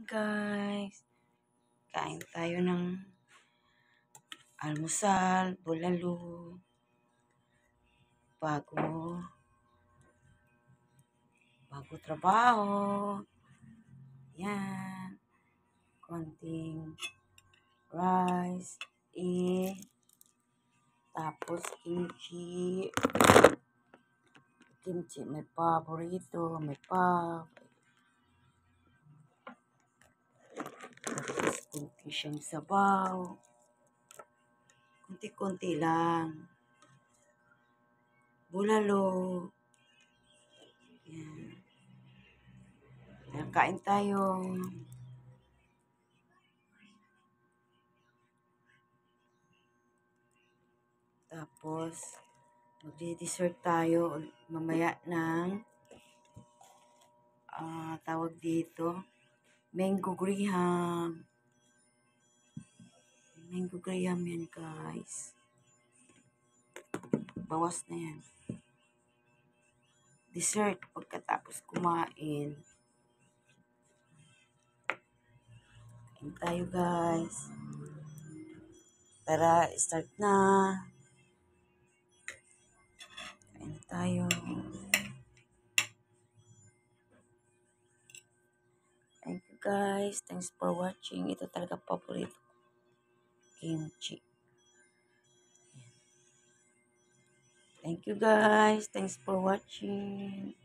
guys. Kain tayo ng almusal, bulalo. Bago trabaho. Yan. Konting rice. Tapos kimchi. Kimchi, may paborito, may pap. Tapos kunti siyang sabaw. Kunti-kunti lang. Bulalo. Yan. Kain tayo. Tapos, magdi-dessert tayo mamaya ng tawag dito, mango graham. Mango graham yan, guys. Bawas na yan. Dessert pagkatapos kumain. Kain tayo, guys. Tara, start na. Kain tayo. Thank you, guys. Thanks for watching. Ito talaga paborito. Kimchi. Thank you, guys. Thanks for watching.